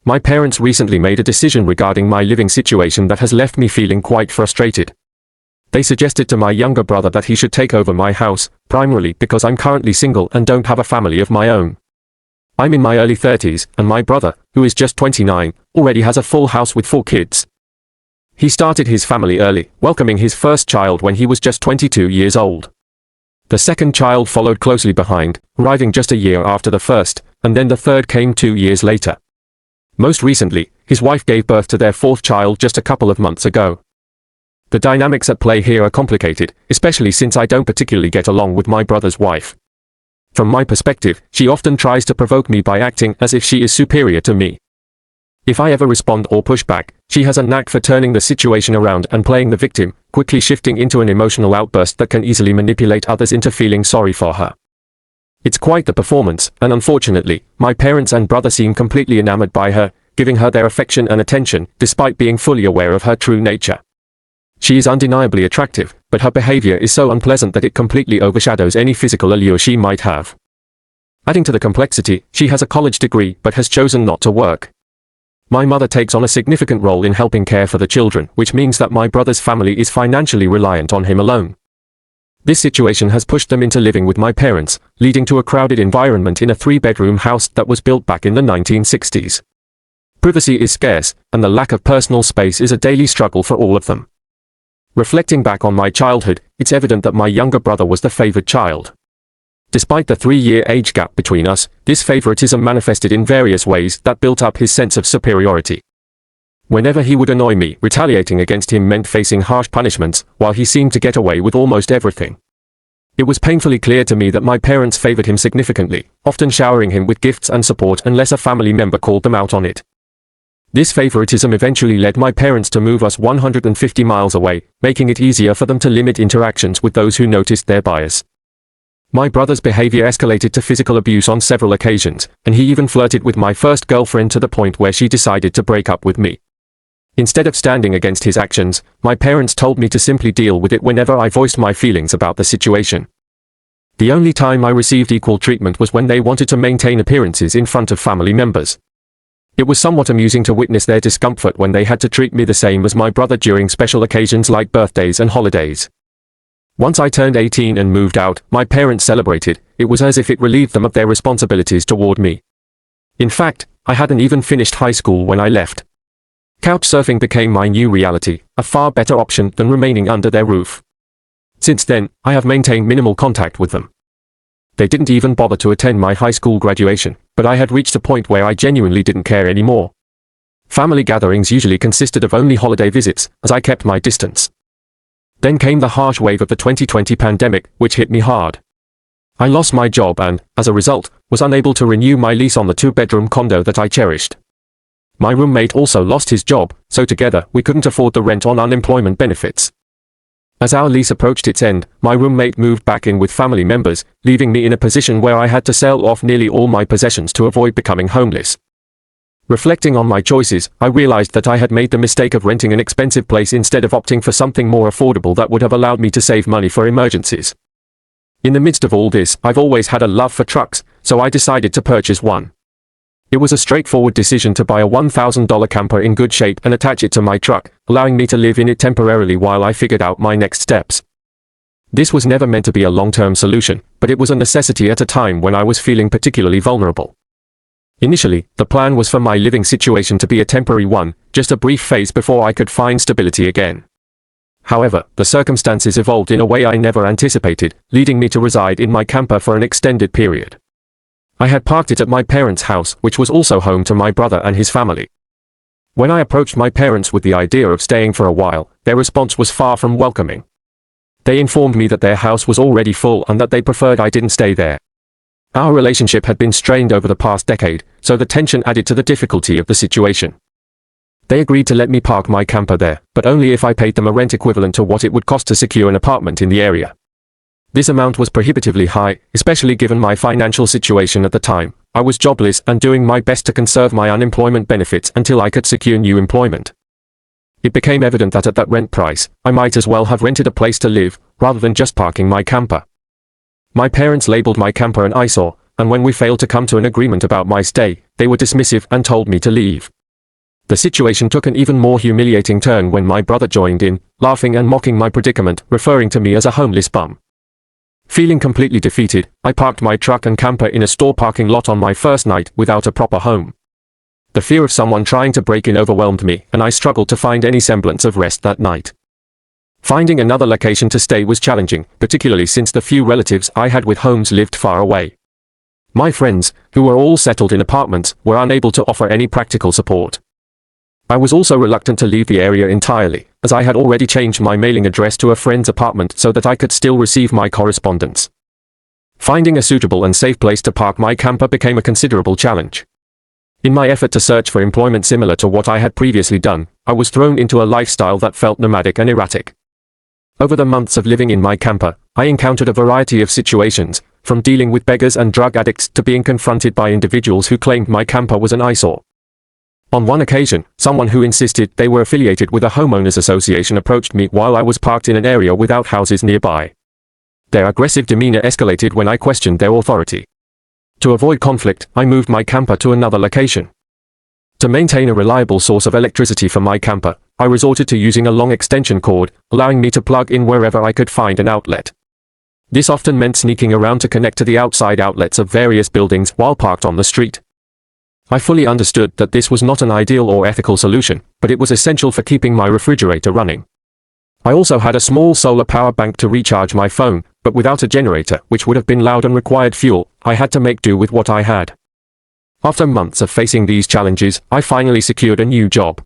My parents recently made a decision regarding my living situation that has left me feeling quite frustrated. They suggested to my younger brother that he should take over my house, primarily because I'm currently single and don't have a family of my own. I'm in my early 30s, and my brother, who is just 29, already has a full house with 4 kids. He started his family early, welcoming his first child when he was just 22 years old. The second child followed closely behind, arriving just a year after the first, and then the third came 2 years later. Most recently, his wife gave birth to their 4th child just a couple of months ago. The dynamics at play here are complicated, especially since I don't particularly get along with my brother's wife. From my perspective, she often tries to provoke me by acting as if she is superior to me. If I ever respond or push back, she has a knack for turning the situation around and playing the victim, quickly shifting into an emotional outburst that can easily manipulate others into feeling sorry for her. It's quite the performance, and unfortunately, my parents and brother seem completely enamored by her, giving her their affection and attention, despite being fully aware of her true nature. She is undeniably attractive, but her behavior is so unpleasant that it completely overshadows any physical allure she might have. Adding to the complexity, she has a college degree but has chosen not to work. My mother takes on a significant role in helping care for the children, which means that my brother's family is financially reliant on him alone. This situation has pushed them into living with my parents, leading to a crowded environment in a 3-bedroom house that was built back in the 1960s. Privacy is scarce, and the lack of personal space is a daily struggle for all of them. Reflecting back on my childhood, it's evident that my younger brother was the favored child. Despite the 3-year age gap between us, this favoritism manifested in various ways that built up his sense of superiority. Whenever he would annoy me, retaliating against him meant facing harsh punishments, while he seemed to get away with almost everything. It was painfully clear to me that my parents favored him significantly, often showering him with gifts and support unless a family member called them out on it. This favoritism eventually led my parents to move us 150 miles away, making it easier for them to limit interactions with those who noticed their bias. My brother's behavior escalated to physical abuse on several occasions, and he even flirted with my first girlfriend to the point where she decided to break up with me. Instead of standing against his actions, my parents told me to simply deal with it whenever I voiced my feelings about the situation. The only time I received equal treatment was when they wanted to maintain appearances in front of family members. It was somewhat amusing to witness their discomfort when they had to treat me the same as my brother during special occasions like birthdays and holidays. Once I turned 18 and moved out, my parents celebrated. It was as if it relieved them of their responsibilities toward me. In fact, I hadn't even finished high school when I left. Couchsurfing became my new reality, a far better option than remaining under their roof. Since then, I have maintained minimal contact with them. They didn't even bother to attend my high school graduation, but I had reached a point where I genuinely didn't care anymore. Family gatherings usually consisted of only holiday visits, as I kept my distance. Then came the harsh wave of the 2020 pandemic, which hit me hard. I lost my job and, as a result, was unable to renew my lease on the 2-bedroom condo that I cherished. My roommate also lost his job, so together we couldn't afford the rent on unemployment benefits. As our lease approached its end, my roommate moved back in with family members, leaving me in a position where I had to sell off nearly all my possessions to avoid becoming homeless. Reflecting on my choices, I realized that I had made the mistake of renting an expensive place instead of opting for something more affordable that would have allowed me to save money for emergencies. In the midst of all this, I've always had a love for trucks, so I decided to purchase one. It was a straightforward decision to buy a $1,000 camper in good shape and attach it to my truck, allowing me to live in it temporarily while I figured out my next steps. This was never meant to be a long-term solution, but it was a necessity at a time when I was feeling particularly vulnerable. Initially, the plan was for my living situation to be a temporary one, just a brief phase before I could find stability again. However, the circumstances evolved in a way I never anticipated, leading me to reside in my camper for an extended period. I had parked it at my parents' house, which was also home to my brother and his family. When I approached my parents with the idea of staying for a while, their response was far from welcoming. They informed me that their house was already full and that they preferred I didn't stay there. Our relationship had been strained over the past decade, so the tension added to the difficulty of the situation. They agreed to let me park my camper there, but only if I paid them a rent equivalent to what it would cost to secure an apartment in the area. This amount was prohibitively high, especially given my financial situation at the time. I was jobless and doing my best to conserve my unemployment benefits until I could secure new employment. It became evident that at that rent price, I might as well have rented a place to live, rather than just parking my camper. My parents labeled my camper an eyesore, and when we failed to come to an agreement about my stay, they were dismissive and told me to leave. The situation took an even more humiliating turn when my brother joined in, laughing and mocking my predicament, referring to me as a homeless bum. Feeling completely defeated, I parked my truck and camper in a store parking lot on my first night without a proper home. The fear of someone trying to break in overwhelmed me, and I struggled to find any semblance of rest that night. Finding another location to stay was challenging, particularly since the few relatives I had with homes lived far away. My friends, who were all settled in apartments, were unable to offer any practical support. I was also reluctant to leave the area entirely, as I had already changed my mailing address to a friend's apartment so that I could still receive my correspondence. Finding a suitable and safe place to park my camper became a considerable challenge. In my effort to search for employment similar to what I had previously done, I was thrown into a lifestyle that felt nomadic and erratic. Over the months of living in my camper, I encountered a variety of situations, from dealing with beggars and drug addicts to being confronted by individuals who claimed my camper was an eyesore. On one occasion, someone who insisted they were affiliated with a homeowners association approached me while I was parked in an area without houses nearby. Their aggressive demeanor escalated when I questioned their authority. To avoid conflict, I moved my camper to another location. To maintain a reliable source of electricity for my camper, I resorted to using a long extension cord, allowing me to plug in wherever I could find an outlet. This often meant sneaking around to connect to the outside outlets of various buildings while parked on the street. I fully understood that this was not an ideal or ethical solution, but it was essential for keeping my refrigerator running. I also had a small solar power bank to recharge my phone, but without a generator, which would have been loud and required fuel, I had to make do with what I had. After months of facing these challenges, I finally secured a new job.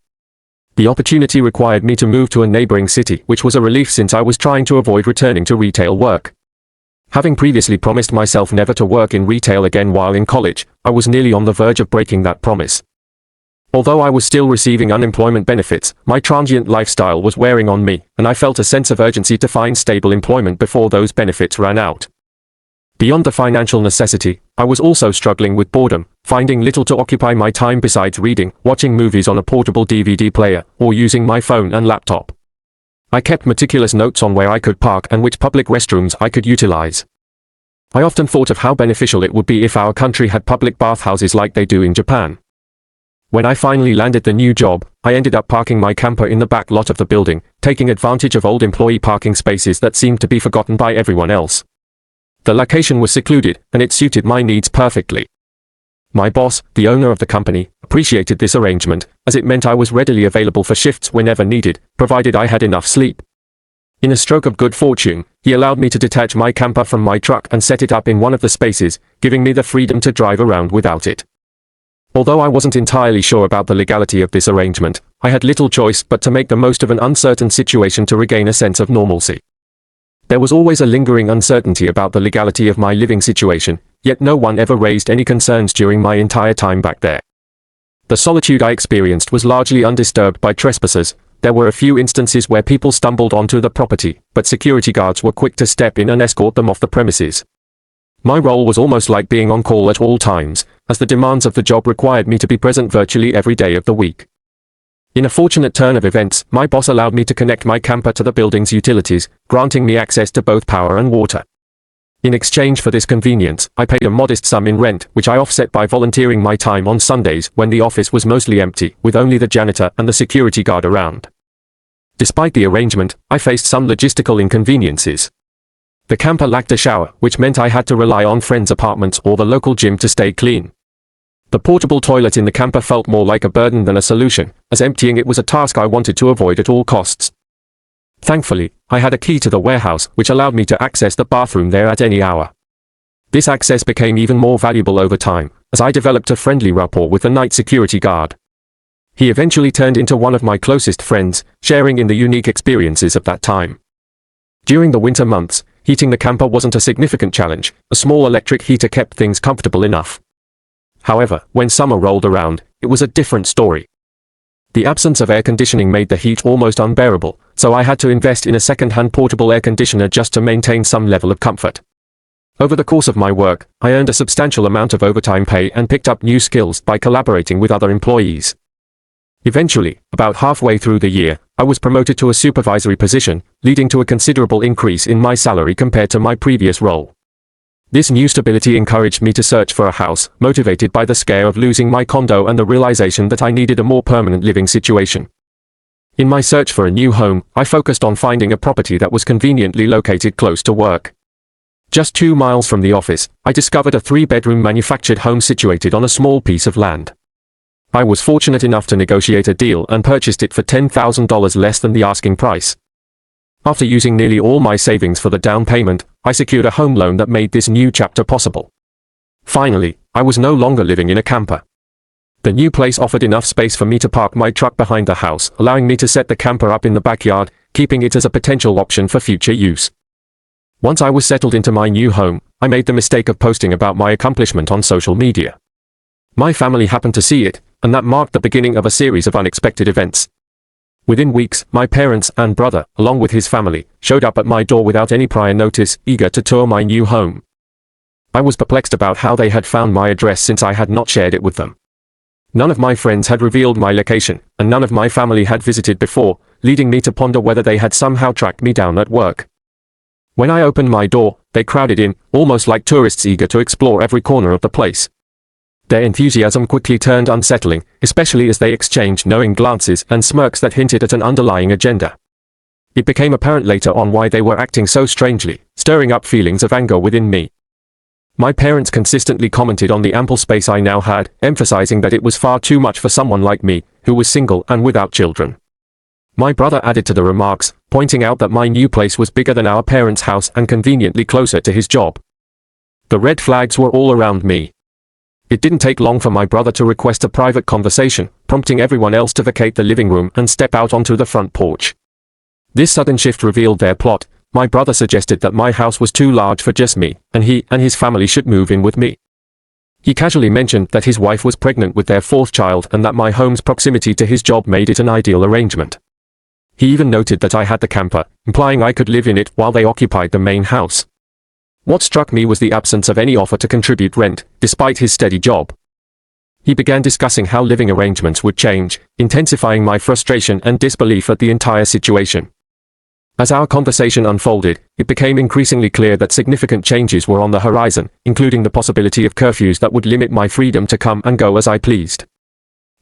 The opportunity required me to move to a neighboring city, which was a relief since I was trying to avoid returning to retail work. Having previously promised myself never to work in retail again while in college, I was nearly on the verge of breaking that promise. Although I was still receiving unemployment benefits, my transient lifestyle was wearing on me, and I felt a sense of urgency to find stable employment before those benefits ran out. Beyond the financial necessity, I was also struggling with boredom, finding little to occupy my time besides reading, watching movies on a portable DVD player, or using my phone and laptop. I kept meticulous notes on where I could park and which public restrooms I could utilize. I often thought of how beneficial it would be if our country had public bathhouses like they do in Japan. When I finally landed the new job, I ended up parking my camper in the back lot of the building, taking advantage of old employee parking spaces that seemed to be forgotten by everyone else. The location was secluded, and it suited my needs perfectly. My boss, the owner of the company, appreciated this arrangement, as it meant I was readily available for shifts whenever needed, provided I had enough sleep. In a stroke of good fortune, he allowed me to detach my camper from my truck and set it up in one of the spaces, giving me the freedom to drive around without it. Although I wasn't entirely sure about the legality of this arrangement, I had little choice but to make the most of an uncertain situation to regain a sense of normalcy. There was always a lingering uncertainty about the legality of my living situation, yet no one ever raised any concerns during my entire time back there. The solitude I experienced was largely undisturbed by trespassers. There were a few instances where people stumbled onto the property, but security guards were quick to step in and escort them off the premises. My role was almost like being on call at all times, as the demands of the job required me to be present virtually every day of the week. In a fortunate turn of events, my boss allowed me to connect my camper to the building's utilities, granting me access to both power and water. In exchange for this convenience, I paid a modest sum in rent, which I offset by volunteering my time on Sundays when the office was mostly empty, with only the janitor and the security guard around. Despite the arrangement, I faced some logistical inconveniences. The camper lacked a shower, which meant I had to rely on friends' apartments or the local gym to stay clean. The portable toilet in the camper felt more like a burden than a solution, as emptying it was a task I wanted to avoid at all costs. Thankfully, I had a key to the warehouse, which allowed me to access the bathroom there at any hour. This access became even more valuable over time, as I developed a friendly rapport with the night security guard. He eventually turned into one of my closest friends, sharing in the unique experiences of that time. During the winter months, heating the camper wasn't a significant challenge. A small electric heater kept things comfortable enough. However, when summer rolled around, it was a different story. The absence of air conditioning made the heat almost unbearable, so I had to invest in a second-hand portable air conditioner just to maintain some level of comfort. Over the course of my work, I earned a substantial amount of overtime pay and picked up new skills by collaborating with other employees. Eventually, about halfway through the year, I was promoted to a supervisory position, leading to a considerable increase in my salary compared to my previous role. This new stability encouraged me to search for a house, motivated by the scare of losing my condo and the realization that I needed a more permanent living situation. In my search for a new home, I focused on finding a property that was conveniently located close to work. Just 2 miles from the office, I discovered a 3-bedroom manufactured home situated on a small piece of land. I was fortunate enough to negotiate a deal and purchased it for $10,000 less than the asking price. After using nearly all my savings for the down payment, I secured a home loan that made this new chapter possible. Finally, I was no longer living in a camper. The new place offered enough space for me to park my truck behind the house, allowing me to set the camper up in the backyard, keeping it as a potential option for future use. Once I was settled into my new home, I made the mistake of posting about my accomplishment on social media. My family happened to see it, and that marked the beginning of a series of unexpected events. Within weeks, my parents and brother, along with his family, showed up at my door without any prior notice, eager to tour my new home. I was perplexed about how they had found my address since I had not shared it with them. None of my friends had revealed my location, and none of my family had visited before, leading me to ponder whether they had somehow tracked me down at work. When I opened my door, they crowded in, almost like tourists eager to explore every corner of the place. Their enthusiasm quickly turned unsettling, especially as they exchanged knowing glances and smirks that hinted at an underlying agenda. It became apparent later on why they were acting so strangely, stirring up feelings of anger within me. My parents consistently commented on the ample space I now had, emphasizing that it was far too much for someone like me, who was single and without children. My brother added to the remarks, pointing out that my new place was bigger than our parents' house and conveniently closer to his job. The red flags were all around me. It didn't take long for my brother to request a private conversation, prompting everyone else to vacate the living room and step out onto the front porch. This sudden shift revealed their plot. My brother suggested that my house was too large for just me, and he and his family should move in with me. He casually mentioned that his wife was pregnant with their 4th child and that my home's proximity to his job made it an ideal arrangement. He even noted that I had the camper, implying I could live in it while they occupied the main house. What struck me was the absence of any offer to contribute rent, despite his steady job. He began discussing how living arrangements would change, intensifying my frustration and disbelief at the entire situation. As our conversation unfolded, it became increasingly clear that significant changes were on the horizon, including the possibility of curfews that would limit my freedom to come and go as I pleased.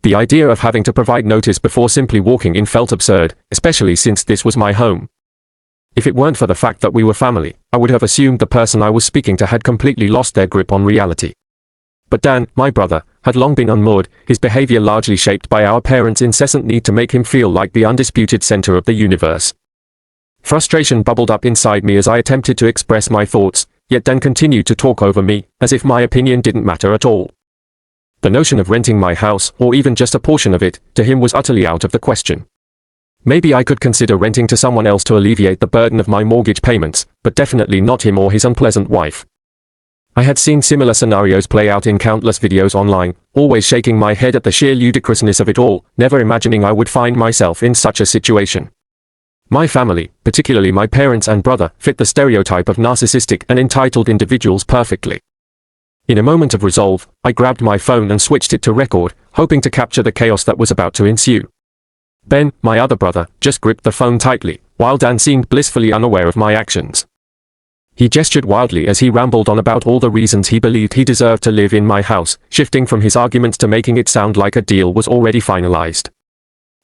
The idea of having to provide notice before simply walking in felt absurd, especially since this was my home. If it weren't for the fact that we were family, I would have assumed the person I was speaking to had completely lost their grip on reality. But Dan, my brother, had long been unmoored, his behavior largely shaped by our parents' incessant need to make him feel like the undisputed center of the universe. Frustration bubbled up inside me as I attempted to express my thoughts, yet Dan continued to talk over me, as if my opinion didn't matter at all. The notion of renting my house, or even just a portion of it, to him was utterly out of the question. Maybe I could consider renting to someone else to alleviate the burden of my mortgage payments, but definitely not him or his unpleasant wife. I had seen similar scenarios play out in countless videos online, always shaking my head at the sheer ludicrousness of it all, never imagining I would find myself in such a situation. My family, particularly my parents and brother, fit the stereotype of narcissistic and entitled individuals perfectly. In a moment of resolve, I grabbed my phone and switched it to record, hoping to capture the chaos that was about to ensue. Ben, my other brother, just gripped the phone tightly, while Dan seemed blissfully unaware of my actions. He gestured wildly as he rambled on about all the reasons he believed he deserved to live in my house, shifting from his arguments to making it sound like a deal was already finalized.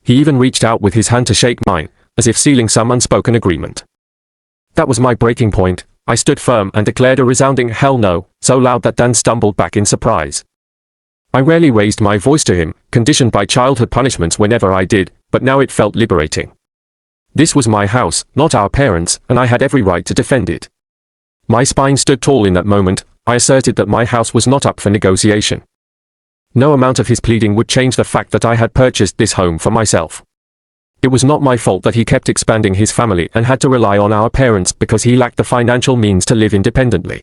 He even reached out with his hand to shake mine, as if sealing some unspoken agreement. That was my breaking point. I stood firm and declared a resounding hell no, so loud that Dan stumbled back in surprise. I rarely raised my voice to him, conditioned by childhood punishments whenever I did, but now it felt liberating. This was my house, not our parents', and I had every right to defend it. My spine stood tall in that moment. I asserted that my house was not up for negotiation. No amount of his pleading would change the fact that I had purchased this home for myself. It was not my fault that he kept expanding his family and had to rely on our parents because he lacked the financial means to live independently.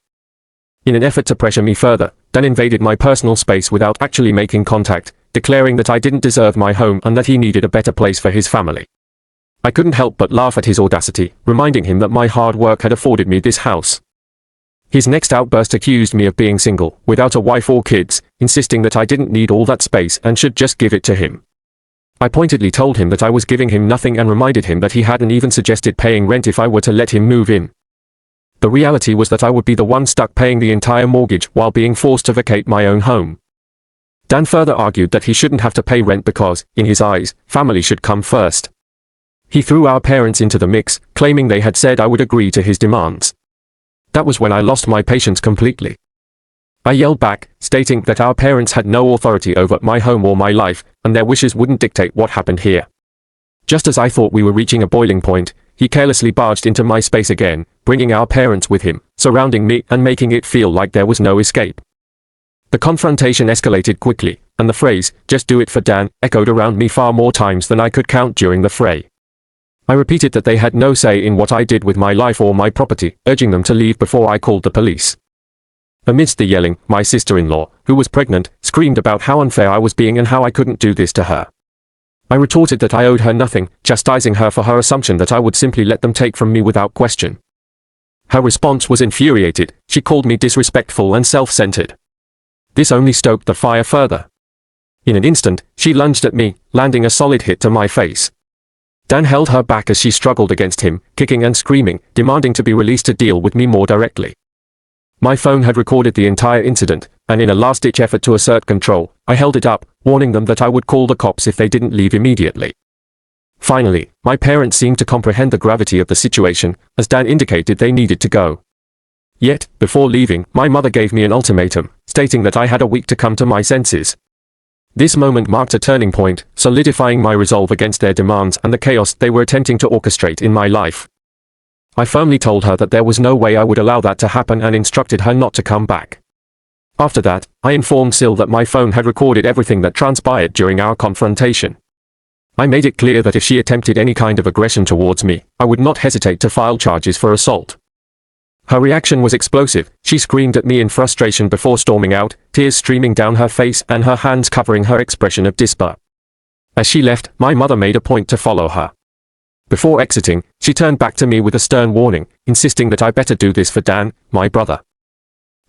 In an effort to pressure me further, Dan invaded my personal space without actually making contact, declaring that I didn't deserve my home and that he needed a better place for his family. I couldn't help but laugh at his audacity, reminding him that my hard work had afforded me this house. His next outburst accused me of being single, without a wife or kids, insisting that I didn't need all that space and should just give it to him. I pointedly told him that I was giving him nothing and reminded him that he hadn't even suggested paying rent if I were to let him move in. The reality was that I would be the one stuck paying the entire mortgage while being forced to vacate my own home. Dan further argued that he shouldn't have to pay rent because, in his eyes, family should come first. He threw our parents into the mix, claiming they had said I would agree to his demands. That was when I lost my patience completely. I yelled back, stating that our parents had no authority over my home or my life, and their wishes wouldn't dictate what happened here. Just as I thought we were reaching a boiling point, he carelessly barged into my space again, bringing our parents with him, surrounding me and making it feel like there was no escape. The confrontation escalated quickly, and the phrase, "Just do it for Dan," echoed around me far more times than I could count during the fray. I repeated that they had no say in what I did with my life or my property, urging them to leave before I called the police. Amidst the yelling, my sister-in-law, who was pregnant, screamed about how unfair I was being and how I couldn't do this to her. I retorted that I owed her nothing, chastising her for her assumption that I would simply let them take from me without question. Her response was infuriated. She called me disrespectful and self-centered. This only stoked the fire further. In an instant, she lunged at me, landing a solid hit to my face. Dan held her back as she struggled against him, kicking and screaming, demanding to be released to deal with me more directly. My phone had recorded the entire incident, and in a last-ditch effort to assert control, I held it up, warning them that I would call the cops if they didn't leave immediately. Finally, my parents seemed to comprehend the gravity of the situation, as Dan indicated they needed to go. Yet, before leaving, my mother gave me an ultimatum, stating that I had a week to come to my senses. This moment marked a turning point, solidifying my resolve against their demands and the chaos they were attempting to orchestrate in my life. I firmly told her that there was no way I would allow that to happen and instructed her not to come back. After that, I informed Sil that my phone had recorded everything that transpired during our confrontation. I made it clear that if she attempted any kind of aggression towards me, I would not hesitate to file charges for assault. Her reaction was explosive. She screamed at me in frustration before storming out, tears streaming down her face and her hands covering her expression of despair. As she left, my mother made a point to follow her. Before exiting, she turned back to me with a stern warning, insisting that I better do this for Dan, my brother.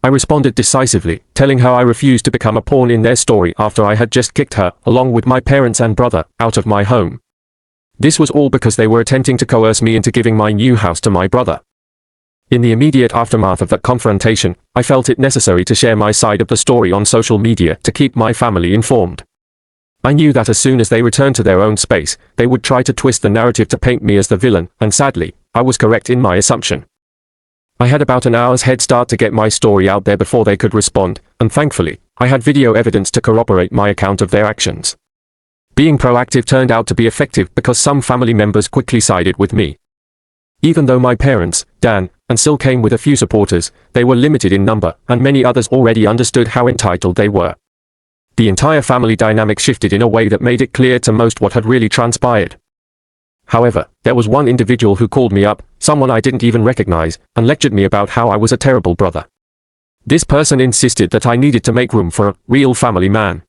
I responded decisively, telling her I refused to become a pawn in their story after I had just kicked her, along with my parents and brother, out of my home. This was all because they were attempting to coerce me into giving my new house to my brother. In the immediate aftermath of that confrontation, I felt it necessary to share my side of the story on social media to keep my family informed. I knew that as soon as they returned to their own space, they would try to twist the narrative to paint me as the villain, and sadly, I was correct in my assumption. I had about an hour's head start to get my story out there before they could respond, and thankfully, I had video evidence to corroborate my account of their actions. Being proactive turned out to be effective because some family members quickly sided with me. Even though my parents, Dan, and Sil came with a few supporters, they were limited in number, and many others already understood how entitled they were. The entire family dynamic shifted in a way that made it clear to most what had really transpired. However, there was one individual who called me up, someone I didn't even recognize, and lectured me about how I was a terrible brother. This person insisted that I needed to make room for a real family man.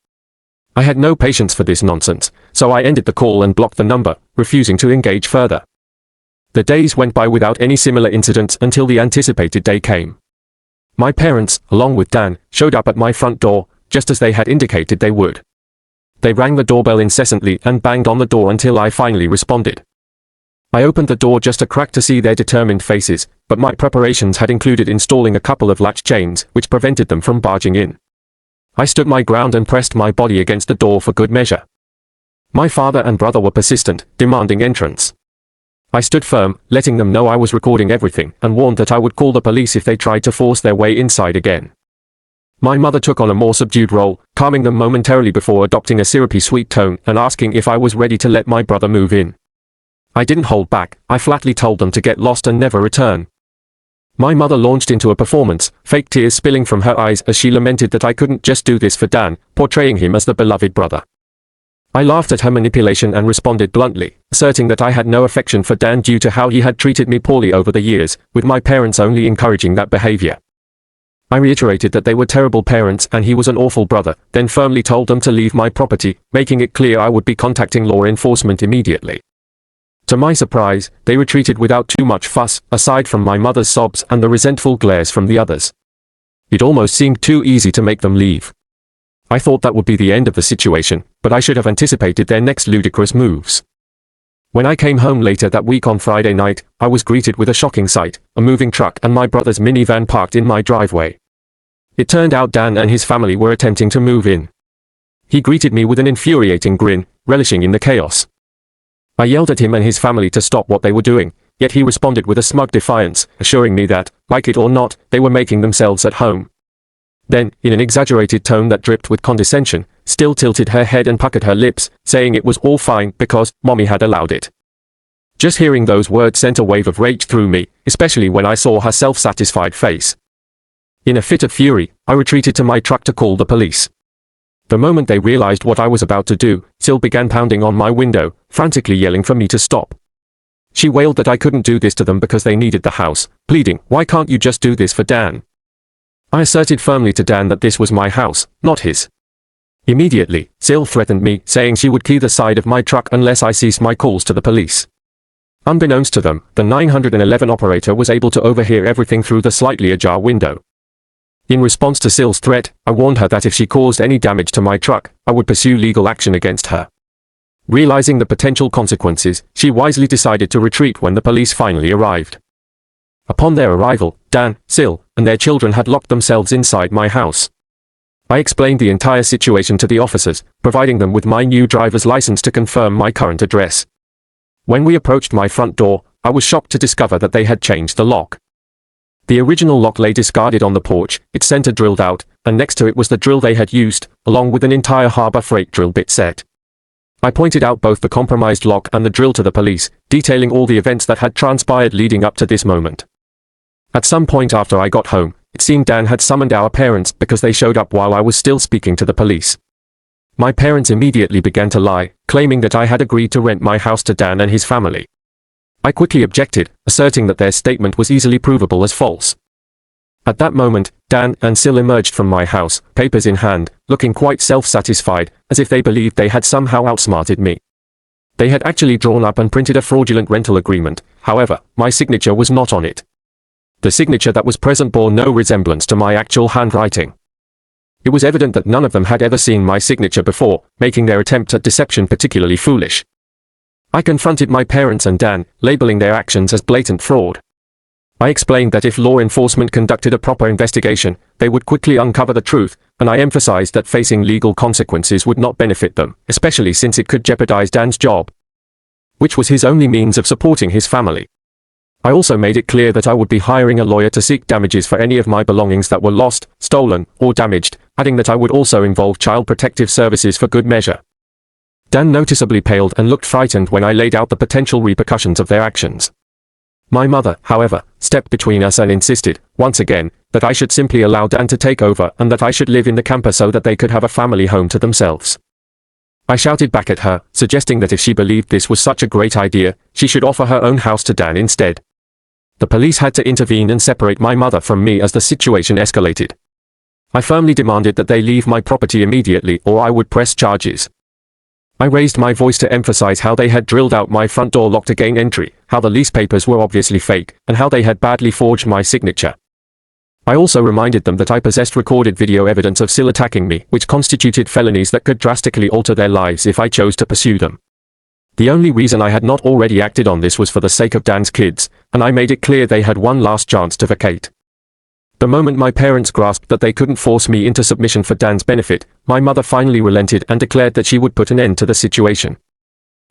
I had no patience for this nonsense, so I ended the call and blocked the number, refusing to engage further. The days went by without any similar incidents until the anticipated day came. My parents, along with Dan, showed up at my front door, just as they had indicated they would. They rang the doorbell incessantly and banged on the door until I finally responded. I opened the door just a crack to see their determined faces, but my preparations had included installing a couple of latch chains, which prevented them from barging in. I stood my ground and pressed my body against the door for good measure. My father and brother were persistent, demanding entrance. I stood firm, letting them know I was recording everything, and warned that I would call the police if they tried to force their way inside again. My mother took on a more subdued role, calming them momentarily before adopting a syrupy sweet tone and asking if I was ready to let my brother move in. I didn't hold back. I flatly told them to get lost and never return. My mother launched into a performance, fake tears spilling from her eyes as she lamented that I couldn't just do this for Dan, portraying him as the beloved brother. I laughed at her manipulation and responded bluntly, asserting that I had no affection for Dan due to how he had treated me poorly over the years, with my parents only encouraging that behavior. I reiterated that they were terrible parents and he was an awful brother, then firmly told them to leave my property, making it clear I would be contacting law enforcement immediately. To my surprise, they retreated without too much fuss, aside from my mother's sobs and the resentful glares from the others. It almost seemed too easy to make them leave. I thought that would be the end of the situation, but I should have anticipated their next ludicrous moves. When I came home later that week on Friday night, I was greeted with a shocking sight, a moving truck and my brother's minivan parked in my driveway. It turned out Dan and his family were attempting to move in. He greeted me with an infuriating grin, relishing in the chaos. I yelled at him and his family to stop what they were doing, yet he responded with a smug defiance, assuring me that, like it or not, they were making themselves at home. Then, in an exaggerated tone that dripped with condescension, still tilted her head and puckered her lips, saying it was all fine because Mommy had allowed it. Just hearing those words sent a wave of rage through me, especially when I saw her self-satisfied face. In a fit of fury, I retreated to my truck to call the police. The moment they realized what I was about to do, Sil began pounding on my window, frantically yelling for me to stop. She wailed that I couldn't do this to them because they needed the house, pleading, "Why can't you just do this for Dan?" I asserted firmly to Dan that this was my house, not his. Immediately, Sil threatened me, saying she would key the side of my truck unless I ceased my calls to the police. Unbeknownst to them, the 911 operator was able to overhear everything through the slightly ajar window. In response to Sil's threat, I warned her that if she caused any damage to my truck, I would pursue legal action against her. Realizing the potential consequences, she wisely decided to retreat when the police finally arrived. Upon their arrival, Dan, Sil, and their children had locked themselves inside my house. I explained the entire situation to the officers, providing them with my new driver's license to confirm my current address. When we approached my front door, I was shocked to discover that they had changed the lock. The original lock lay discarded on the porch, its center drilled out, and next to it was the drill they had used, along with an entire Harbor Freight drill bit set. I pointed out both the compromised lock and the drill to the police, detailing all the events that had transpired leading up to this moment. At some point after I got home, it seemed Dan had summoned our parents because they showed up while I was still speaking to the police. My parents immediately began to lie, claiming that I had agreed to rent my house to Dan and his family. I quickly objected, asserting that their statement was easily provable as false. At that moment, Dan and Sil emerged from my house, papers in hand, looking quite self-satisfied, as if they believed they had somehow outsmarted me. They had actually drawn up and printed a fraudulent rental agreement, however, my signature was not on it. The signature that was present bore no resemblance to my actual handwriting. It was evident that none of them had ever seen my signature before, making their attempt at deception particularly foolish. I confronted my parents and Dan, labeling their actions as blatant fraud. I explained that if law enforcement conducted a proper investigation, they would quickly uncover the truth, and I emphasized that facing legal consequences would not benefit them, especially since it could jeopardize Dan's job, which was his only means of supporting his family. I also made it clear that I would be hiring a lawyer to seek damages for any of my belongings that were lost, stolen, or damaged, adding that I would also involve Child Protective Services for good measure. Dan noticeably paled and looked frightened when I laid out the potential repercussions of their actions. My mother, however, stepped between us and insisted, once again, that I should simply allow Dan to take over and that I should live in the camper so that they could have a family home to themselves. I shouted back at her, suggesting that if she believed this was such a great idea, she should offer her own house to Dan instead. The police had to intervene and separate my mother from me as the situation escalated. I firmly demanded that they leave my property immediately or I would press charges. I raised my voice to emphasize how they had drilled out my front door lock to gain entry, how the lease papers were obviously fake, and how they had badly forged my signature. I also reminded them that I possessed recorded video evidence of Sil attacking me, which constituted felonies that could drastically alter their lives if I chose to pursue them. The only reason I had not already acted on this was for the sake of Dan's kids, and I made it clear they had one last chance to vacate. The moment my parents grasped that they couldn't force me into submission for Dan's benefit, my mother finally relented and declared that she would put an end to the situation.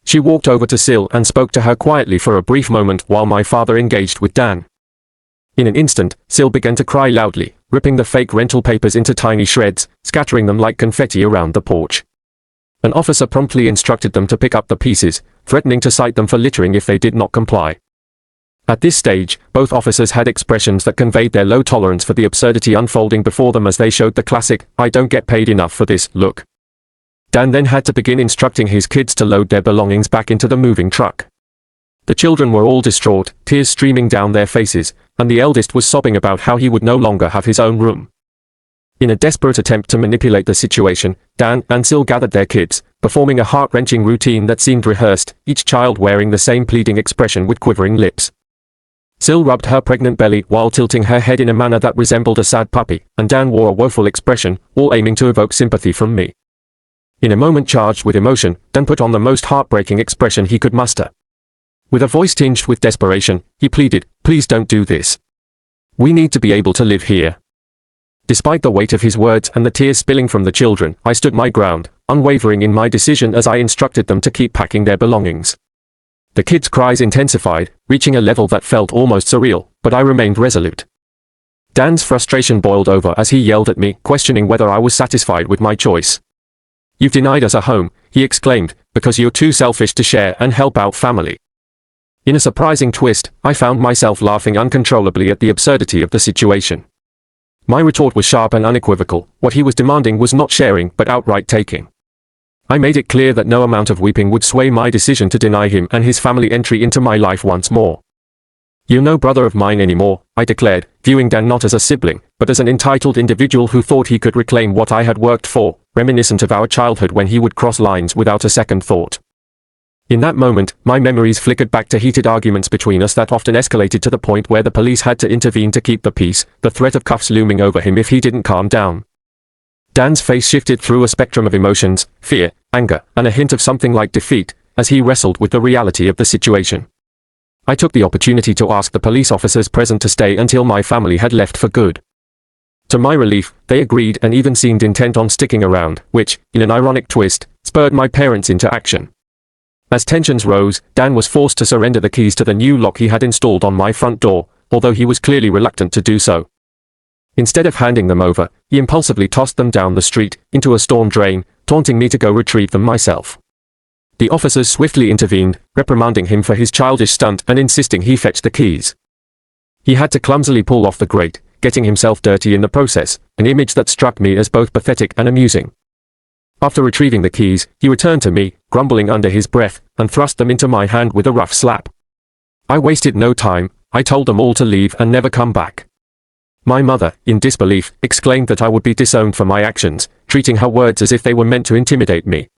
She walked over to Sil and spoke to her quietly for a brief moment while my father engaged with Dan. In an instant, Sil began to cry loudly, ripping the fake rental papers into tiny shreds, scattering them like confetti around the porch. An officer promptly instructed them to pick up the pieces, threatening to cite them for littering if they did not comply. At this stage, both officers had expressions that conveyed their low tolerance for the absurdity unfolding before them as they showed the classic, "I don't get paid enough for this" look. Dan then had to begin instructing his kids to load their belongings back into the moving truck. The children were all distraught, tears streaming down their faces, and the eldest was sobbing about how he would no longer have his own room. In a desperate attempt to manipulate the situation, Dan and Sil gathered their kids, performing a heart-wrenching routine that seemed rehearsed, each child wearing the same pleading expression with quivering lips. Sil rubbed her pregnant belly while tilting her head in a manner that resembled a sad puppy, and Dan wore a woeful expression, all aiming to evoke sympathy from me. In a moment charged with emotion, Dan put on the most heartbreaking expression he could muster. With a voice tinged with desperation, he pleaded, "Please don't do this. We need to be able to live here." Despite the weight of his words and the tears spilling from the children, I stood my ground, unwavering in my decision as I instructed them to keep packing their belongings. The kids' cries intensified, reaching a level that felt almost surreal, but I remained resolute. Dan's frustration boiled over as he yelled at me, questioning whether I was satisfied with my choice. "You've denied us a home," he exclaimed, "because you're too selfish to share and help out family." In a surprising twist, I found myself laughing uncontrollably at the absurdity of the situation. My retort was sharp and unequivocal. What he was demanding was not sharing but outright taking. I made it clear that no amount of weeping would sway my decision to deny him and his family entry into my life once more. "You're no brother of mine anymore," I declared, viewing Dan not as a sibling, but as an entitled individual who thought he could reclaim what I had worked for, reminiscent of our childhood when he would cross lines without a second thought. In that moment, my memories flickered back to heated arguments between us that often escalated to the point where the police had to intervene to keep the peace, the threat of cuffs looming over him if he didn't calm down. Dan's face shifted through a spectrum of emotions, fear, anger, and a hint of something like defeat, as he wrestled with the reality of the situation. I took the opportunity to ask the police officers present to stay until my family had left for good. To my relief, they agreed and even seemed intent on sticking around, which, in an ironic twist, spurred my parents into action. As tensions rose, Dan was forced to surrender the keys to the new lock he had installed on my front door, although he was clearly reluctant to do so. Instead of handing them over, he impulsively tossed them down the street, into a storm drain, taunting me to go retrieve them myself. The officers swiftly intervened, reprimanding him for his childish stunt and insisting he fetch the keys. He had to clumsily pull off the grate, getting himself dirty in the process, an image that struck me as both pathetic and amusing. After retrieving the keys, he returned to me, grumbling under his breath, and thrust them into my hand with a rough slap. I wasted no time. I told them all to leave and never come back. My mother, in disbelief, exclaimed that I would be disowned for my actions, treating her words as if they were meant to intimidate me.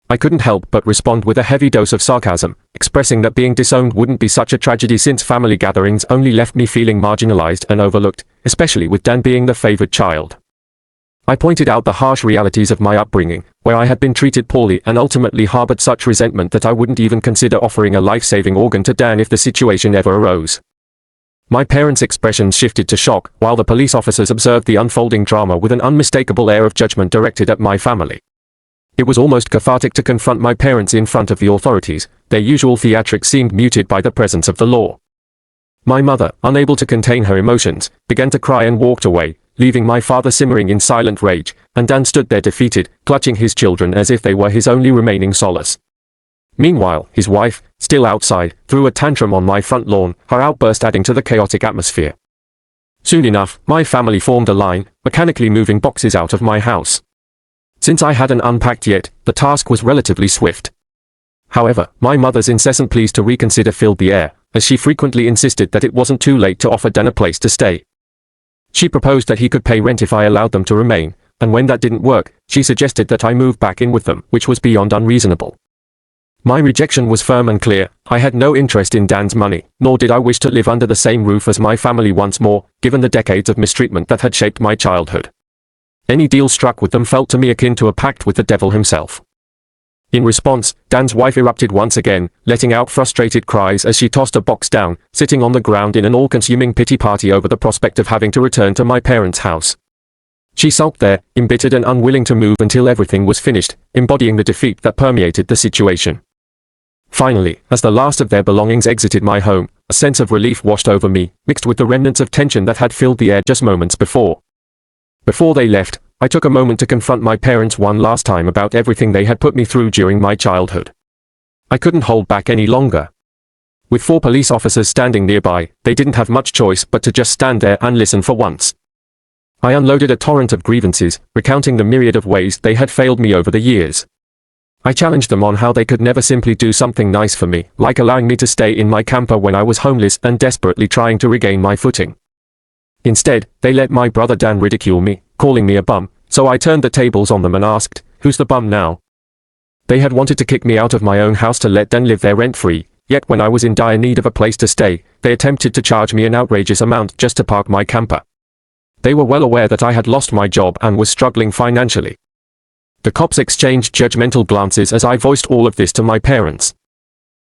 I couldn't help but respond with a heavy dose of sarcasm, expressing that being disowned wouldn't be such a tragedy since family gatherings only left me feeling marginalized and overlooked, especially with Dan being the favored child. I pointed out the harsh realities of my upbringing, where I had been treated poorly and ultimately harbored such resentment that I wouldn't even consider offering a life-saving organ to Dan if the situation ever arose. My parents' expressions shifted to shock, while the police officers observed the unfolding drama with an unmistakable air of judgment directed at my family. It was almost cathartic to confront my parents in front of the authorities. Their usual theatrics seemed muted by the presence of the law. My mother, unable to contain her emotions, began to cry and walked away, leaving my father simmering in silent rage, and Dan stood there defeated, clutching his children as if they were his only remaining solace. Meanwhile, his wife, still outside, threw a tantrum on my front lawn, her outburst adding to the chaotic atmosphere. Soon enough, my family formed a line, mechanically moving boxes out of my house. Since I hadn't unpacked yet, the task was relatively swift. However, my mother's incessant pleas to reconsider filled the air, as she frequently insisted that it wasn't too late to offer Dan a place to stay. She proposed that he could pay rent if I allowed them to remain, and when that didn't work, she suggested that I move back in with them, which was beyond unreasonable. My rejection was firm and clear. I had no interest in Dan's money, nor did I wish to live under the same roof as my family once more, given the decades of mistreatment that had shaped my childhood. Any deal struck with them felt to me akin to a pact with the devil himself. In response, Dan's wife erupted once again, letting out frustrated cries as she tossed a box down, sitting on the ground in an all-consuming pity party over the prospect of having to return to my parents' house. She sulked there, embittered and unwilling to move until everything was finished, embodying the defeat that permeated the situation. Finally, as the last of their belongings exited my home, a sense of relief washed over me, mixed with the remnants of tension that had filled the air just moments before. Before they left, I took a moment to confront my parents one last time about everything they had put me through during my childhood. I couldn't hold back any longer. With 4 police officers standing nearby, they didn't have much choice but to just stand there and listen for once. I unloaded a torrent of grievances, recounting the myriad of ways they had failed me over the years. I challenged them on how they could never simply do something nice for me, like allowing me to stay in my camper when I was homeless and desperately trying to regain my footing. Instead, they let my brother Dan ridicule me, calling me a bum, so I turned the tables on them and asked, "Who's the bum now?" They had wanted to kick me out of my own house to let Dan live there rent-free, yet when I was in dire need of a place to stay, they attempted to charge me an outrageous amount just to park my camper. They were well aware that I had lost my job and was struggling financially. The cops exchanged judgmental glances as I voiced all of this to my parents.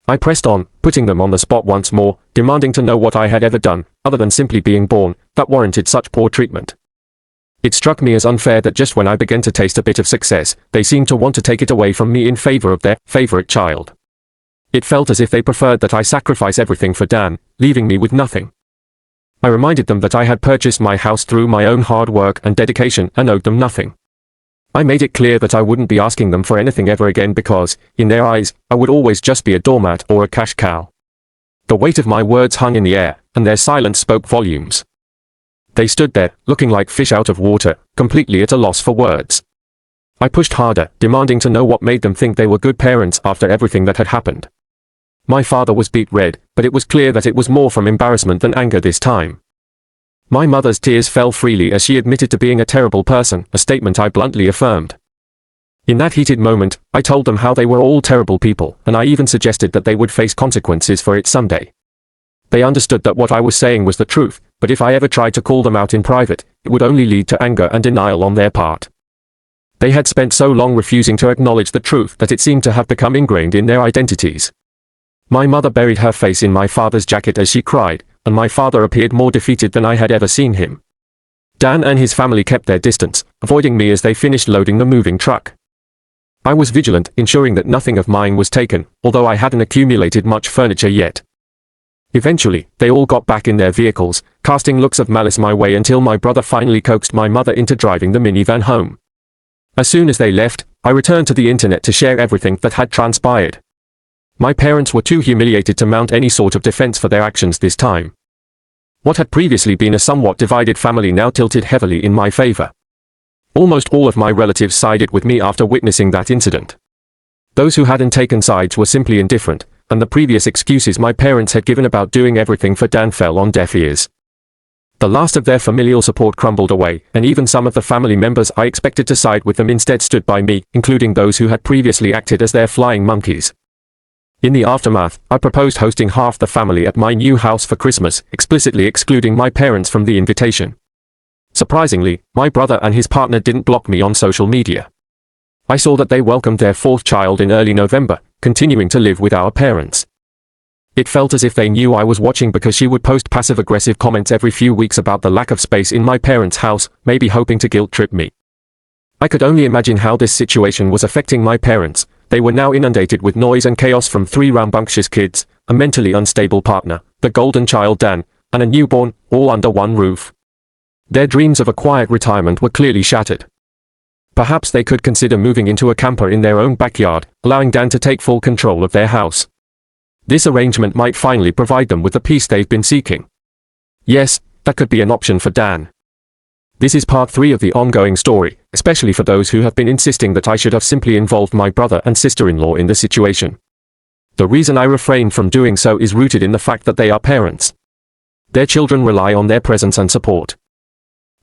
I pressed on, putting them on the spot once more, demanding to know what I had ever done, other than simply being born, that warranted such poor treatment. It struck me as unfair that just when I began to taste a bit of success, they seemed to want to take it away from me in favor of their favorite child. It felt as if they preferred that I sacrifice everything for Dan, leaving me with nothing. I reminded them that I had purchased my house through my own hard work and dedication and owed them nothing. I made it clear that I wouldn't be asking them for anything ever again because, in their eyes, I would always just be a doormat or a cash cow. The weight of my words hung in the air, and their silence spoke volumes. They stood there, looking like fish out of water, completely at a loss for words. I pushed harder, demanding to know what made them think they were good parents after everything that had happened. My father was beet red, but it was clear that it was more from embarrassment than anger this time. My mother's tears fell freely as she admitted to being a terrible person, a statement I bluntly affirmed. In that heated moment, I told them how they were all terrible people, and I even suggested that they would face consequences for it someday. They understood that what I was saying was the truth, but if I ever tried to call them out in private, it would only lead to anger and denial on their part. They had spent so long refusing to acknowledge the truth that it seemed to have become ingrained in their identities. My mother buried her face in my father's jacket as she cried, and my father appeared more defeated than I had ever seen him. Dan and his family kept their distance, avoiding me as they finished loading the moving truck. I was vigilant, ensuring that nothing of mine was taken, although I hadn't accumulated much furniture yet. Eventually, they all got back in their vehicles, casting looks of malice my way until my brother finally coaxed my mother into driving the minivan home. As soon as they left, I returned to the internet to share everything that had transpired. My parents were too humiliated to mount any sort of defense for their actions this time. What had previously been a somewhat divided family now tilted heavily in my favor. Almost all of my relatives sided with me after witnessing that incident. Those who hadn't taken sides were simply indifferent, and the previous excuses my parents had given about doing everything for Dan fell on deaf ears. The last of their familial support crumbled away, and even some of the family members I expected to side with them instead stood by me, including those who had previously acted as their flying monkeys. In the aftermath, I proposed hosting half the family at my new house for Christmas, explicitly excluding my parents from the invitation. Surprisingly, my brother and his partner didn't block me on social media. I saw that they welcomed their fourth child in early November, continuing to live with our parents. It felt as if they knew I was watching because she would post passive-aggressive comments every few weeks about the lack of space in my parents' house, maybe hoping to guilt-trip me. I could only imagine how this situation was affecting my parents. They were now inundated with noise and chaos from 3 rambunctious kids, a mentally unstable partner, the golden child Dan, and a newborn, all under one roof. Their dreams of a quiet retirement were clearly shattered. Perhaps they could consider moving into a camper in their own backyard, allowing Dan to take full control of their house. This arrangement might finally provide them with the peace they've been seeking. Yes, that could be an option for Dan. This is part 3 of the ongoing story, especially for those who have been insisting that I should have simply involved my brother and sister-in-law in the situation. The reason I refrained from doing so is rooted in the fact that they are parents. Their children rely on their presence and support.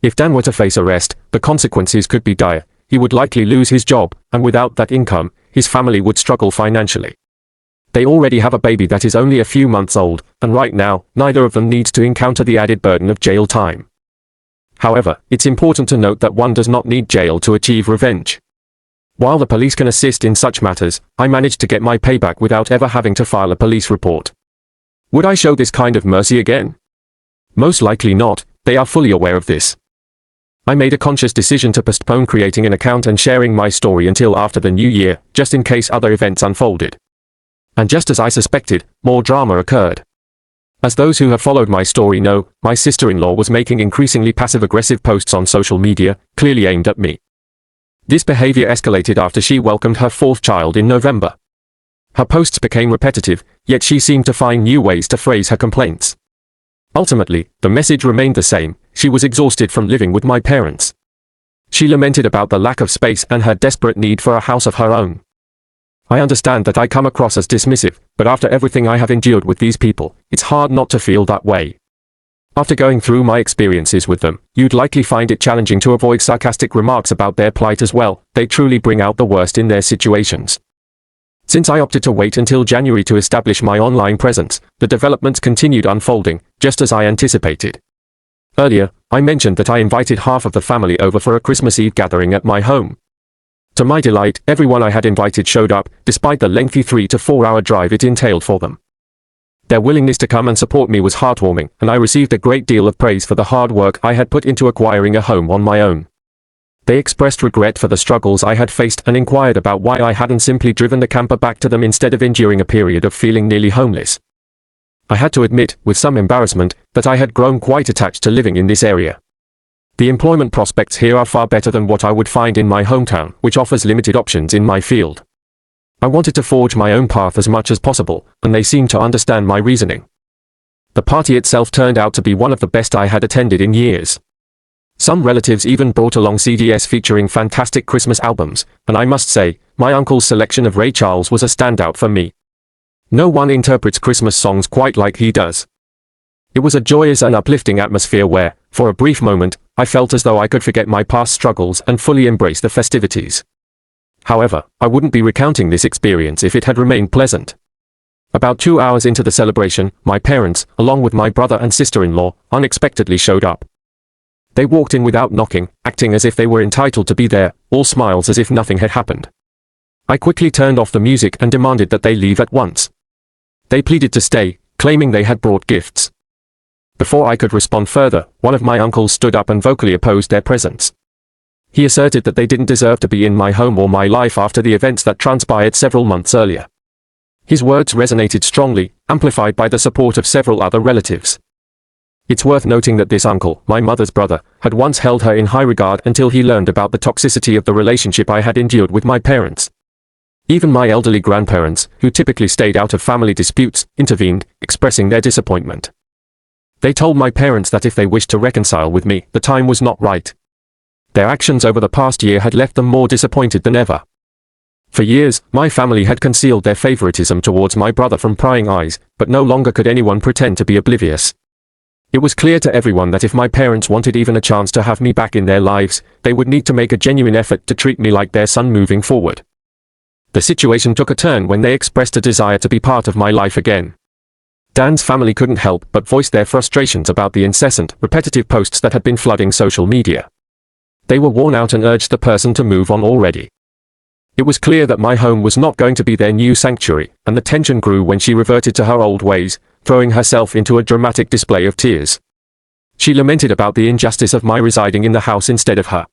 If Dan were to face arrest, the consequences could be dire. He would likely lose his job, and without that income, his family would struggle financially. They already have a baby that is only a few months old, and right now, neither of them needs to encounter the added burden of jail time. However, it's important to note that one does not need jail to achieve revenge. While the police can assist in such matters, I managed to get my payback without ever having to file a police report. Would I show this kind of mercy again? Most likely not. They are fully aware of this. I made a conscious decision to postpone creating an account and sharing my story until after the new year, just in case other events unfolded. And just as I suspected, more drama occurred. As those who have followed my story know, my sister-in-law was making increasingly passive-aggressive posts on social media, clearly aimed at me. This behavior escalated after she welcomed her 4th child in November. Her posts became repetitive, yet she seemed to find new ways to phrase her complaints. Ultimately, the message remained the same: she was exhausted from living with my parents. She lamented about the lack of space and her desperate need for a house of her own. I understand that I come across as dismissive, but after everything I have endured with these people, it's hard not to feel that way. After going through my experiences with them, you'd likely find it challenging to avoid sarcastic remarks about their plight as well. They truly bring out the worst in their situations. Since I opted to wait until January to establish my online presence, the developments continued unfolding, just as I anticipated. Earlier, I mentioned that I invited half of the family over for a Christmas Eve gathering at my home. To my delight, everyone I had invited showed up, despite the lengthy 3 to 4 hour drive it entailed for them. Their willingness to come and support me was heartwarming, and I received a great deal of praise for the hard work I had put into acquiring a home on my own. They expressed regret for the struggles I had faced and inquired about why I hadn't simply driven the camper back to them instead of enduring a period of feeling nearly homeless. I had to admit, with some embarrassment, that I had grown quite attached to living in this area. The employment prospects here are far better than what I would find in my hometown, which offers limited options in my field. I wanted to forge my own path as much as possible, and they seemed to understand my reasoning. The party itself turned out to be one of the best I had attended in years. Some relatives even brought along CDs featuring fantastic Christmas albums, and I must say, my uncle's selection of Ray Charles was a standout for me. No one interprets Christmas songs quite like he does. It was a joyous and uplifting atmosphere where, for a brief moment, I felt as though I could forget my past struggles and fully embrace the festivities. However, I wouldn't be recounting this experience if it had remained pleasant. About 2 hours into the celebration, my parents, along with my brother and sister-in-law, unexpectedly showed up. They walked in without knocking, acting as if they were entitled to be there, all smiles as if nothing had happened. I quickly turned off the music and demanded that they leave at once. They pleaded to stay, claiming they had brought gifts. Before I could respond further, one of my uncles stood up and vocally opposed their presence. He asserted that they didn't deserve to be in my home or my life after the events that transpired several months earlier. His words resonated strongly, amplified by the support of several other relatives. It's worth noting that this uncle, my mother's brother, had once held her in high regard until he learned about the toxicity of the relationship I had endured with my parents. Even my elderly grandparents, who typically stayed out of family disputes, intervened, expressing their disappointment. They told my parents that if they wished to reconcile with me, the time was not right. Their actions over the past year had left them more disappointed than ever. For years, my family had concealed their favoritism towards my brother from prying eyes, but no longer could anyone pretend to be oblivious. It was clear to everyone that if my parents wanted even a chance to have me back in their lives, they would need to make a genuine effort to treat me like their son moving forward. The situation took a turn when they expressed a desire to be part of my life again. Dan's family couldn't help but voice their frustrations about the incessant, repetitive posts that had been flooding social media. They were worn out and urged the person to move on already. It was clear that my home was not going to be their new sanctuary, and the tension grew when she reverted to her old ways, throwing herself into a dramatic display of tears. She lamented about the injustice of my residing in the house instead of her.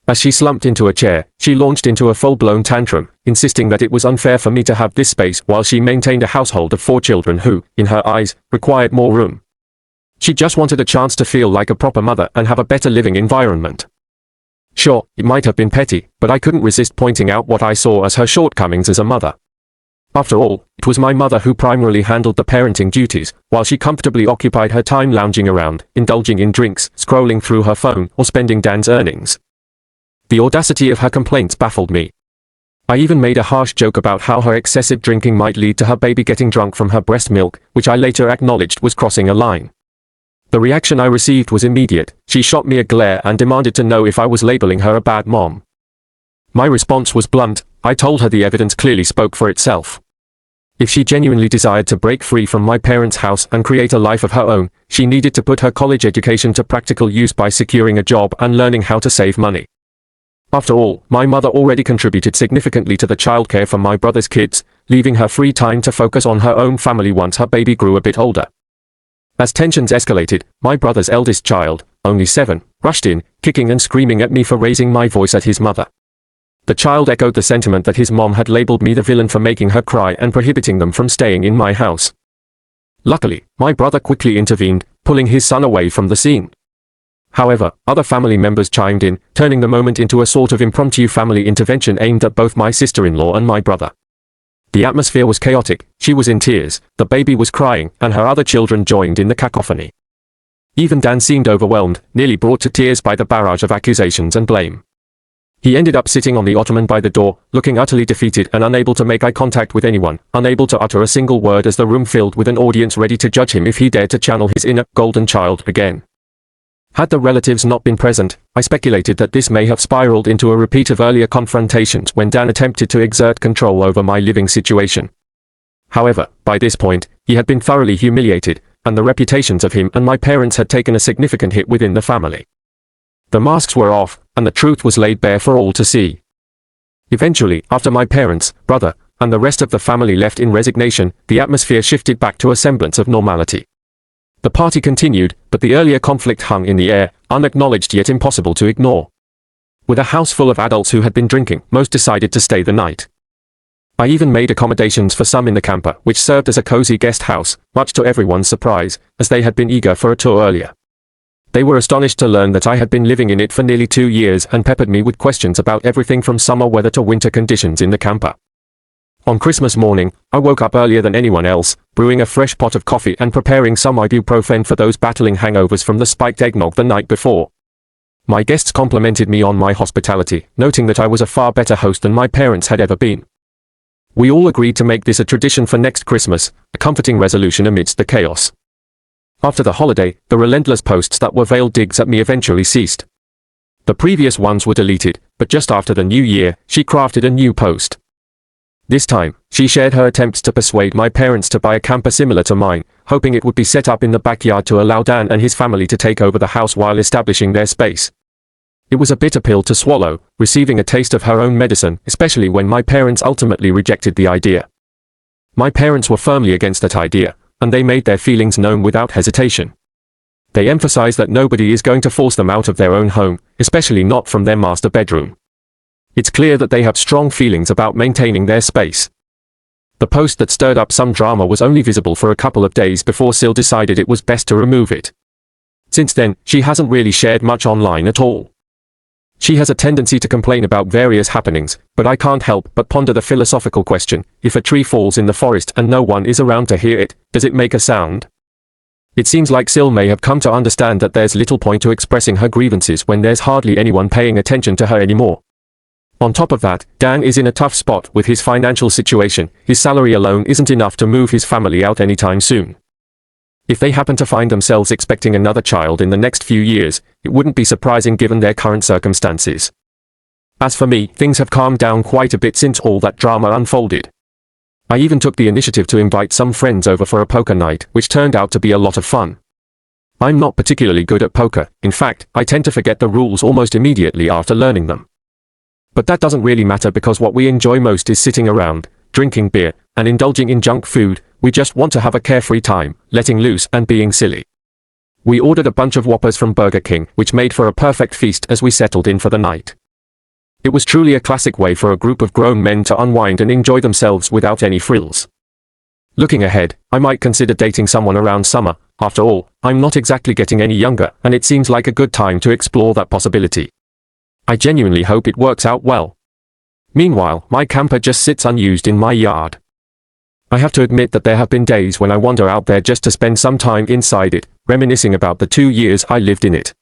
As she slumped into a chair, she launched into a full-blown tantrum, insisting that it was unfair for me to have this space while she maintained a household of 4 children who, in her eyes, required more room. She just wanted a chance to feel like a proper mother and have a better living environment. Sure, it might have been petty, but I couldn't resist pointing out what I saw as her shortcomings as a mother. After all, it was my mother who primarily handled the parenting duties, while she comfortably occupied her time lounging around, indulging in drinks, scrolling through her phone, or spending Dan's earnings. The audacity of her complaints baffled me. I even made a harsh joke about how her excessive drinking might lead to her baby getting drunk from her breast milk, which I later acknowledged was crossing a line. The reaction I received was immediate. She shot me a glare and demanded to know if I was labeling her a bad mom. My response was blunt. I told her the evidence clearly spoke for itself. If she genuinely desired to break free from my parents' house and create a life of her own, she needed to put her college education to practical use by securing a job and learning how to save money. After all, my mother already contributed significantly to the childcare for my brother's kids, leaving her free time to focus on her own family once her baby grew a bit older. As tensions escalated, my brother's eldest child, only 7, rushed in, kicking and screaming at me for raising my voice at his mother. The child echoed the sentiment that his mom had labeled me the villain for making her cry and prohibiting them from staying in my house. Luckily, my brother quickly intervened, pulling his son away from the scene. However, other family members chimed in, turning the moment into a sort of impromptu family intervention aimed at both my sister-in-law and my brother. The atmosphere was chaotic, she was in tears, the baby was crying, and her other children joined in the cacophony. Even Dan seemed overwhelmed, nearly brought to tears by the barrage of accusations and blame. He ended up sitting on the ottoman by the door, looking utterly defeated and unable to make eye contact with anyone, unable to utter a single word as the room filled with an audience ready to judge him if he dared to channel his inner, golden child again. Had the relatives not been present, I speculated that this may have spiraled into a repeat of earlier confrontations when Dan attempted to exert control over my living situation. However, by this point, he had been thoroughly humiliated, and the reputations of him and my parents had taken a significant hit within the family. The masks were off, and the truth was laid bare for all to see. Eventually, after my parents, brother, and the rest of the family left in resignation, the atmosphere shifted back to a semblance of normality. The party continued, but the earlier conflict hung in the air, unacknowledged yet impossible to ignore. With a house full of adults who had been drinking, most decided to stay the night. I even made accommodations for some in the camper, which served as a cozy guest house, much to everyone's surprise, as they had been eager for a tour earlier. They were astonished to learn that I had been living in it for nearly 2 years and peppered me with questions about everything from summer weather to winter conditions in the camper. On Christmas morning, I woke up earlier than anyone else, brewing a fresh pot of coffee and preparing some ibuprofen for those battling hangovers from the spiked eggnog the night before. My guests complimented me on my hospitality, noting that I was a far better host than my parents had ever been. We all agreed to make this a tradition for next Christmas, a comforting resolution amidst the chaos. After the holiday, the relentless posts that were veiled digs at me eventually ceased. The previous ones were deleted, but just after the new year, she crafted a new post. This time, she shared her attempts to persuade my parents to buy a camper similar to mine, hoping it would be set up in the backyard to allow Dan and his family to take over the house while establishing their space. It was a bitter pill to swallow, receiving a taste of her own medicine, especially when my parents ultimately rejected the idea. My parents were firmly against that idea, and they made their feelings known without hesitation. They emphasized that nobody is going to force them out of their own home, especially not from their master bedroom. It's clear that they have strong feelings about maintaining their space. The post that stirred up some drama was only visible for a couple of days before Sil decided it was best to remove it. Since then, she hasn't really shared much online at all. She has a tendency to complain about various happenings, but I can't help but ponder the philosophical question: if a tree falls in the forest and no one is around to hear it, does it make a sound? It seems like Sil may have come to understand that there's little point to expressing her grievances when there's hardly anyone paying attention to her anymore. On top of that, Dan is in a tough spot with his financial situation. His salary alone isn't enough to move his family out anytime soon. If they happen to find themselves expecting another child in the next few years, it wouldn't be surprising given their current circumstances. As for me, things have calmed down quite a bit since all that drama unfolded. I even took the initiative to invite some friends over for a poker night, which turned out to be a lot of fun. I'm not particularly good at poker. In fact, I tend to forget the rules almost immediately after learning them. But that doesn't really matter because what we enjoy most is sitting around, drinking beer, and indulging in junk food. We just want to have a carefree time, letting loose and being silly. We ordered a bunch of Whoppers from Burger King, which made for a perfect feast as we settled in for the night. It was truly a classic way for a group of grown men to unwind and enjoy themselves without any frills. Looking ahead, I might consider dating someone around summer. After all, I'm not exactly getting any younger, and it seems like a good time to explore that possibility. I genuinely hope it works out well. Meanwhile, my camper just sits unused in my yard. I have to admit that there have been days when I wander out there just to spend some time inside it, reminiscing about the 2 years I lived in it.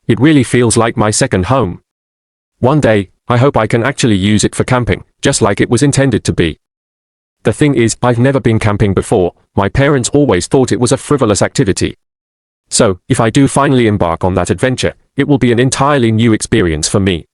It really feels like my second home. One day, I hope I can actually use it for camping, just like it was intended to be. The thing is, I've never been camping before. My parents always thought it was a frivolous activity. So, if I do finally embark on that adventure, it will be an entirely new experience for me.